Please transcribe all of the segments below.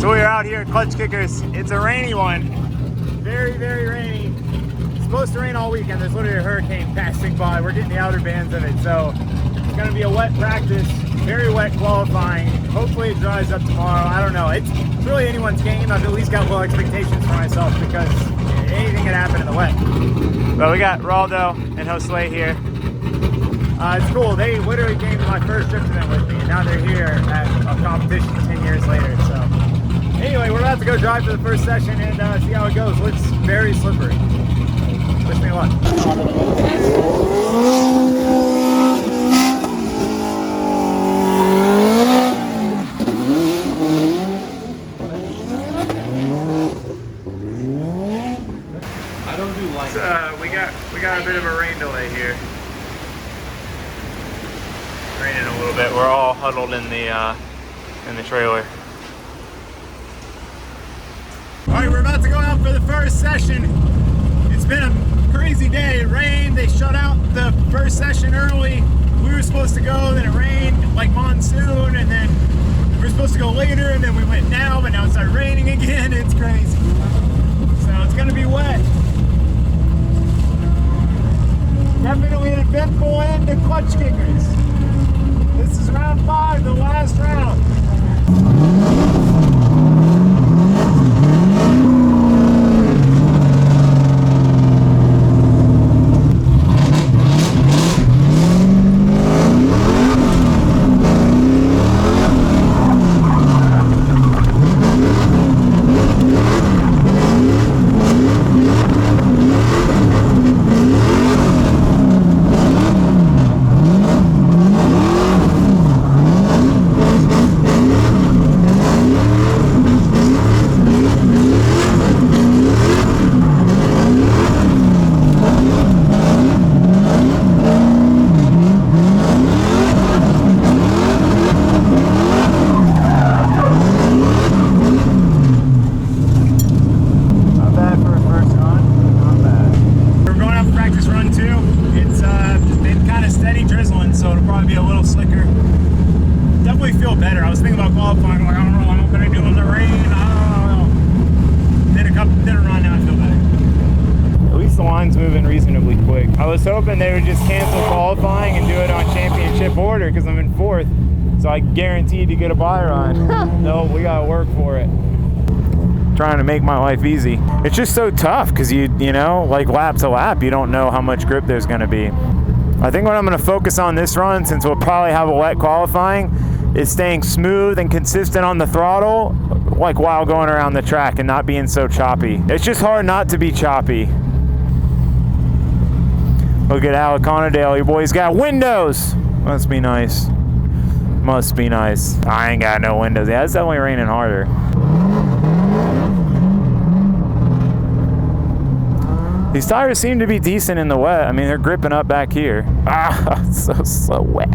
So we're out here at Klutch Kickers. It's a rainy one. Very, very rainy. It's supposed to rain all weekend. There's literally a hurricane passing by. We're getting the outer bands of it. So it's gonna be a wet practice, very wet qualifying. Hopefully it dries up tomorrow. I don't know. It's really anyone's game. I've at least got low expectations for myself because anything can happen in the wet. But we got Raldo and Josue here. It's cool. They literally came to my first drift event with me, and now they're here at a competition 10 years later. So anyway, we're about to go drive to the first session and see how it goes. Looks very slippery. Wish me luck. I don't do light. We got a bit of a rain delay here. Raining a little bit. We're all huddled in the trailer. All right, we're about to go out for the first session. It's been a crazy day. It rained. They shut out the first session early. We were supposed to go, then it rained like monsoon, and then we were supposed to go later, and then we went now, but now it started raining again. It's crazy. So it's gonna be wet. Definitely an eventful end to Klutch Kickers. This is round 5, the last round. So it'll probably be a little slicker. Definitely feel better. I was thinking about qualifying, like, I don't know what I'm gonna do in the rain. I don't know. Did a run, now I feel better. At least the line's moving reasonably quick. I was hoping they would just cancel qualifying and do it on championship order because I'm in 4th. So I guaranteed to get a buy run. No, we gotta work for it. Trying to make my life easy. It's just so tough because you know, like lap to lap, you don't know how much grip there's gonna be. I think what I'm going to focus on this run, since we'll probably have a wet qualifying, is staying smooth and consistent on the throttle, like while going around the track and not being so choppy. It's just hard not to be choppy. Look at Alec Conadale, your boy's got windows. Must be nice. Must be nice. I ain't got no windows. Yeah, it's definitely raining harder. These tires seem to be decent in the wet. I mean, they're gripping up back here. Ah, it's so wet.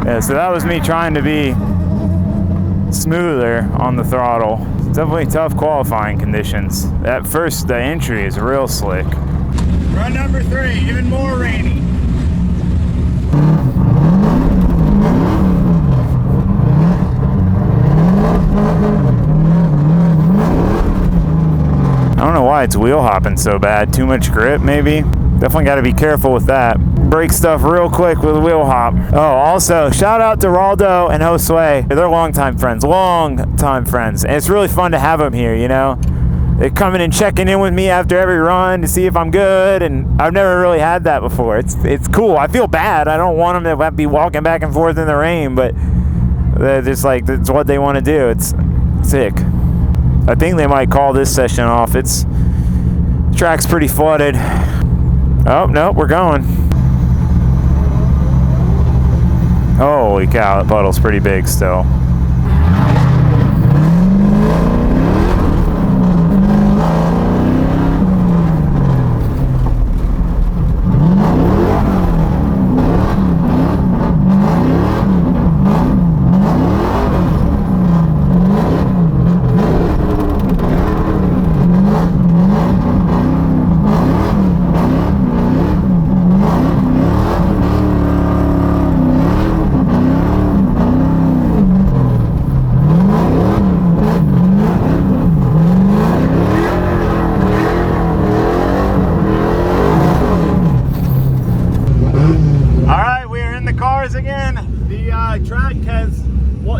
Yeah, so that was me trying to be smoother on the throttle. Definitely tough qualifying conditions. That first, the entry is real slick. Run number 3, even more rainy. why it's wheel hopping so bad. Too much grip, maybe. Definitely got to be careful with that. Break stuff real quick with a wheel hop. Oh, also, shout out to Raldo and Josue. They're longtime friends. And it's really fun to have them here, you know? They're coming and checking in with me after every run to see if I'm good, and I've never really had that before. It's cool. I feel bad. I don't want them to be walking back and forth in the rain, but they're just like, that's what they want to do. It's sick. I think they might call this session off. The track's pretty flooded. Oh, no, we're going. Holy cow, that puddle's pretty big still.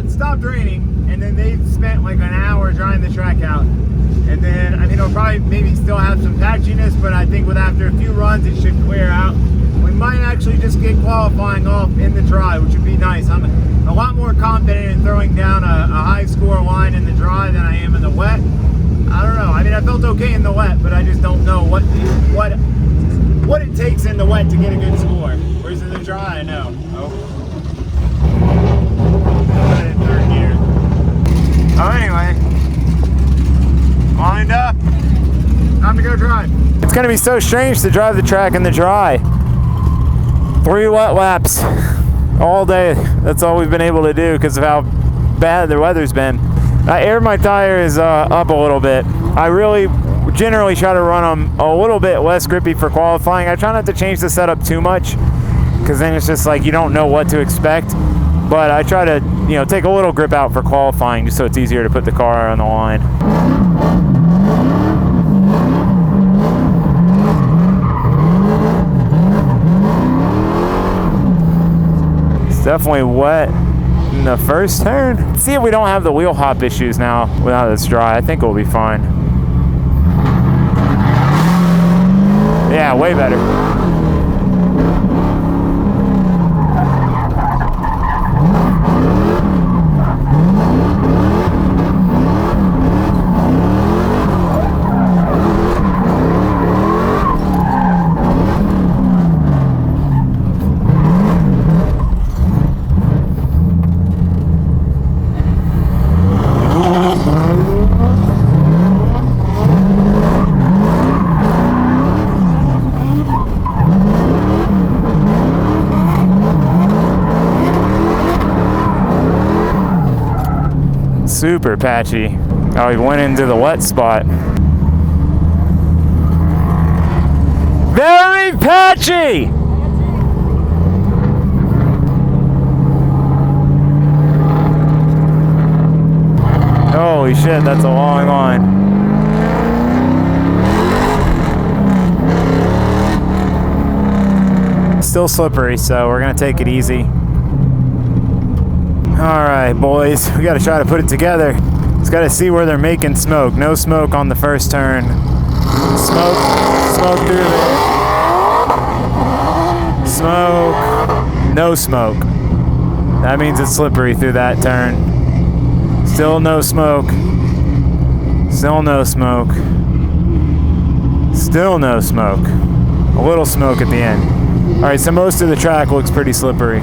Stopped raining, and then they've spent like an hour drying the track out, and then I mean it'll probably maybe still have some patchiness, but I think with after a few runs it should clear out. We might actually just get qualifying off in the dry, which would be nice. I'm a lot more confident in throwing down a high score line in the dry than I am in the wet. I don't know. I mean, I felt okay in the wet, but I just don't know what it takes in the wet to get a good score. Whereas in the dry, I know. Third gear. Oh, anyway, lined up. Time to go drive. It's gonna be so strange to drive the track in the dry. 3 wet laps all day. That's all we've been able to do because of how bad the weather's been. I aired my tires up a little bit. I really generally try to run them a little bit less grippy for qualifying. I try not to change the setup too much because then it's just like you don't know what to expect. But I try to, you know, take a little grip out for qualifying just so it's easier to put the car on the line. It's definitely wet in the first turn. Let's see if we don't have the wheel hop issues now without this dry. I think we'll be fine. Yeah, way better. Super patchy. Oh, he went into the wet spot. Very patchy! Holy shit, that's a long line. Still slippery, so we're gonna take it easy. All right, boys, we gotta try to put it together. Just gotta see where they're making smoke. No smoke on the first turn. Smoke through there. Smoke, no smoke. That means it's slippery through that turn. Still no smoke. Still no smoke. Still no smoke. A little smoke at the end. All right, so most of the track looks pretty slippery.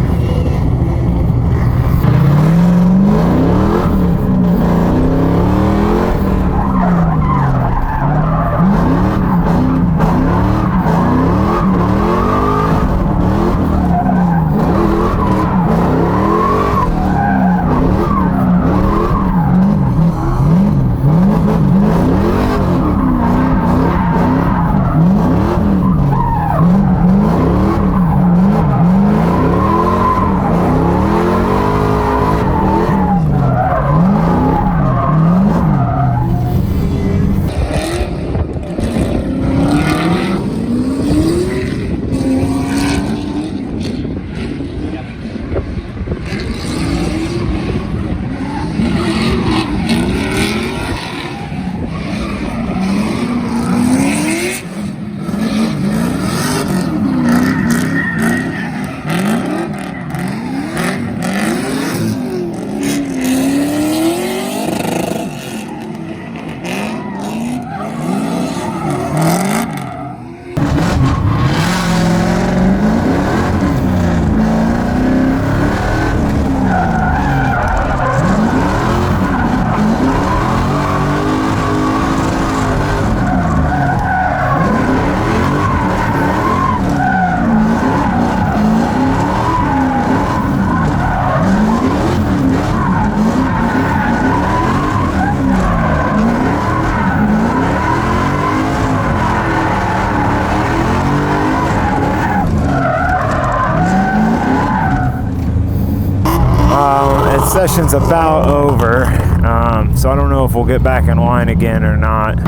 Session's about over, so I don't know if we'll get back in line again or not.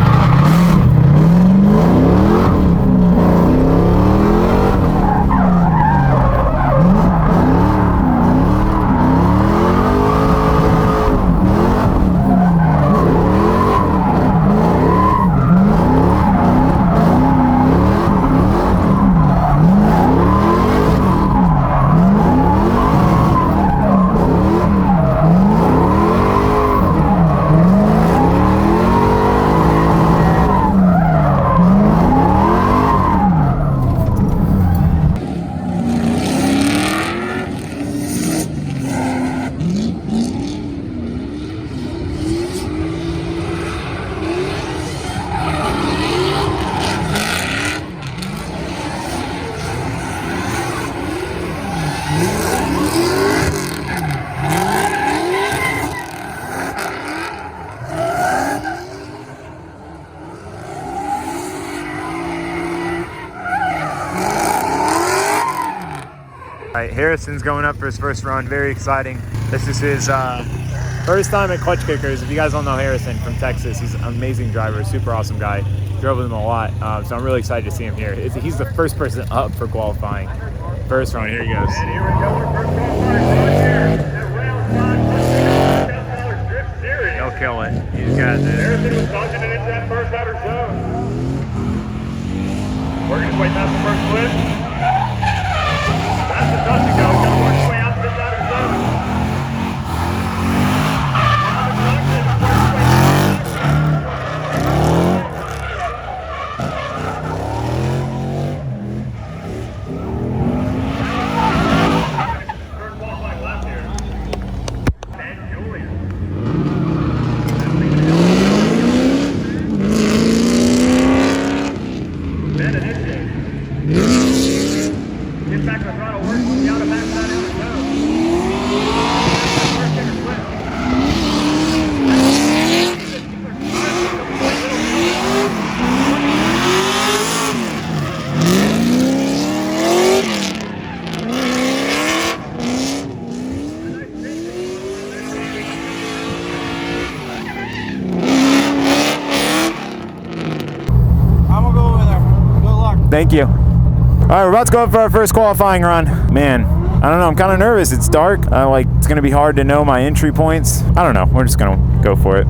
Alright, Harrison's going up for his first run. Very exciting. This is his first time at Klutch Kickers. If you guys don't know Harrison from Texas, he's an amazing driver, super awesome guy. Drove with him a lot, so I'm really excited to see him here. He's the first person up for qualifying. First run, here he goes. And here we go, our first qualifying run here at round 5, $10,000 Drip Series. He'll kill it. He's got this. Harrison was dodging it into that first outer zone. Working his way past the first split. That's the touch to go. He's got to work his way out to this outer zone. First qualifying lap here. And Julian. Get back to the throttle, work with the out of backside out of zone. First kicker split. I'm gonna go over there. Good luck. Thank you. All right, we're about to go up for our first qualifying run. Man, I don't know, I'm kind of nervous. It's dark. It's gonna be hard to know my entry points. I don't know, we're just gonna go for it.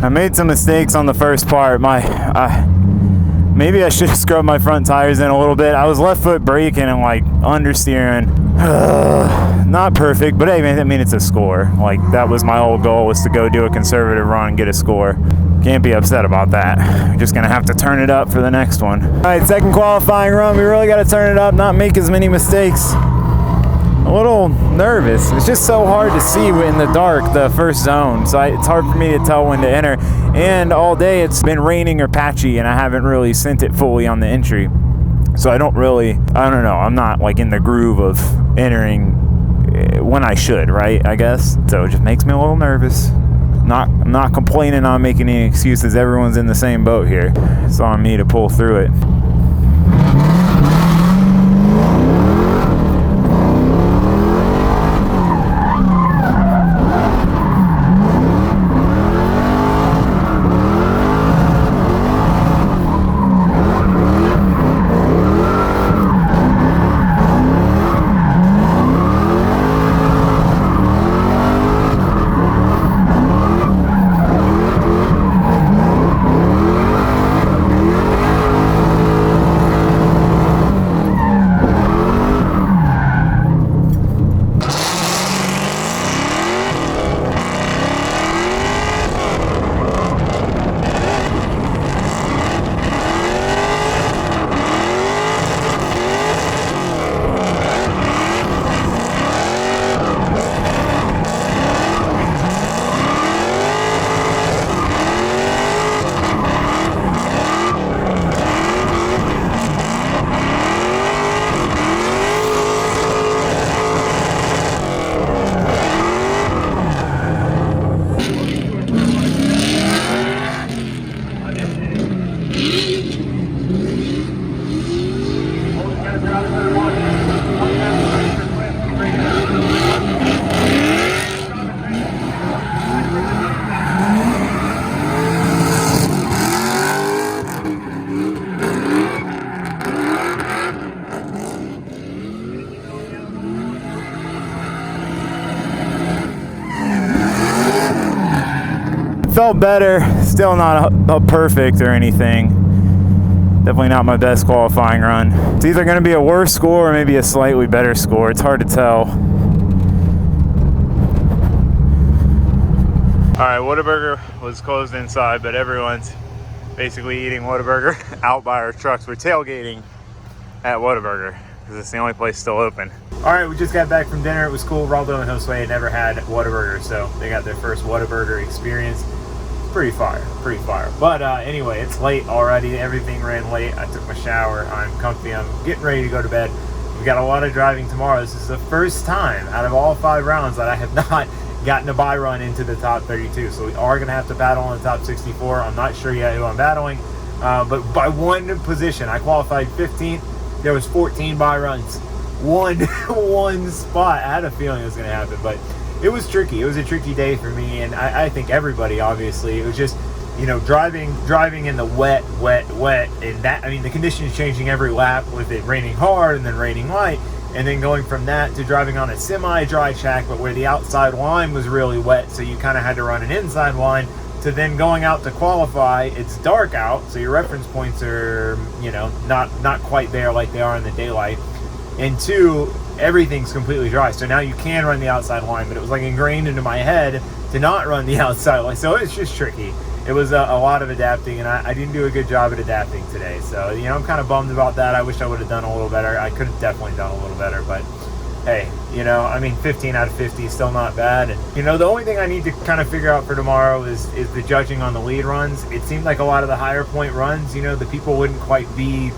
I made some mistakes on the first part. Maybe I should have scrubbed my front tires in a little bit. I was left foot braking and like understeering. Not perfect, but hey, I mean, it's a score. Like, that was my whole goal, was to go do a conservative run and get a score. Can't be upset about that. We're just gonna have to turn it up for the next one. All right, second qualifying run. We really gotta turn it up, not make as many mistakes. A little nervous. It's just so hard to see in the dark, the first zone. So it's hard for me to tell when to enter. And all day it's been raining or patchy, and I haven't really sent it fully on the entry. So I don't know. I'm not like in the groove of entering when I should, right? I guess. So it just makes me a little nervous. I'm not complaining on making any excuses. Everyone's in the same boat here. It's on me to pull through it. felt better. Still not a perfect or anything. Definitely not my best qualifying run. It's either going to be a worse score or maybe a slightly better score. It's hard to tell. Alright, Whataburger was closed inside, but everyone's basically eating Whataburger out by our trucks. We're tailgating at Whataburger because it's the only place still open. Alright, we just got back from dinner. It was cool. Raldo and Josue had never had Whataburger, so they got their first Whataburger experience. Pretty fire. But anyway, it's late already. Everything ran late. I took my shower. I'm comfy. I'm getting ready to go to bed. We've got a lot of driving tomorrow. This is the first time out of all 5 rounds that I have not gotten a bye run into the top 32. So we are going to have to battle in the top 64. I'm not sure yet who I'm battling, but by one position. I qualified 15th. There was 14 bye runs. One spot. I had a feeling it was going to happen, but it was tricky. It was a tricky day for me, and I think everybody, obviously. It was just, you know, driving in the wet, and that, I mean, the conditions changing every lap with it raining hard and then raining light, and then going from that to driving on a semi-dry track, but where the outside line was really wet, so you kind of had to run an inside line, to then going out to qualify. It's dark out, so your reference points are, you know, not quite there like they are in the daylight. And 2, everything's completely dry, so now you can run the outside line, but it was like ingrained into my head to not run the outside line, so it's just tricky. It was a lot of adapting, and I didn't do a good job at adapting today, so, you know, I'm kind of bummed about that. I wish I would have done a little better. I could have definitely done a little better, but hey, you know, I mean, 15 out of 50 is still not bad. And, you know, the only thing I need to kind of figure out for tomorrow is the judging on the lead runs. It seemed like a lot of the higher point runs, you know, the people wouldn't quite be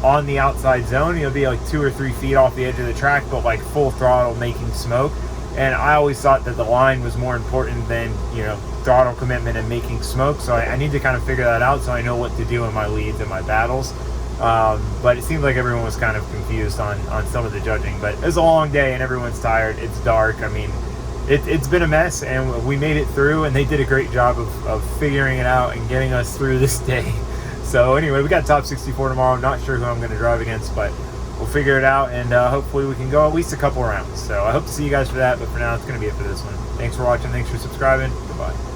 on the outside zone. You'll be like 2 or 3 feet off the edge of the track, but like full throttle making smoke. And I always thought that the line was more important than, you know, throttle commitment and making smoke. So I need to kind of figure that out so I know what to do in my leads and my battles. But it seemed like everyone was kind of confused on some of the judging. But it was a long day and everyone's tired. It's dark. I mean, it's been a mess, and we made it through, and they did a great job of figuring it out and getting us through this day. So anyway, we got top 64 tomorrow. Not sure who I'm going to drive against, but we'll figure it out, and hopefully we can go at least a couple rounds. So I hope to see you guys for that, but for now, it's going to be it for this one. Thanks for watching. Thanks for subscribing. Goodbye.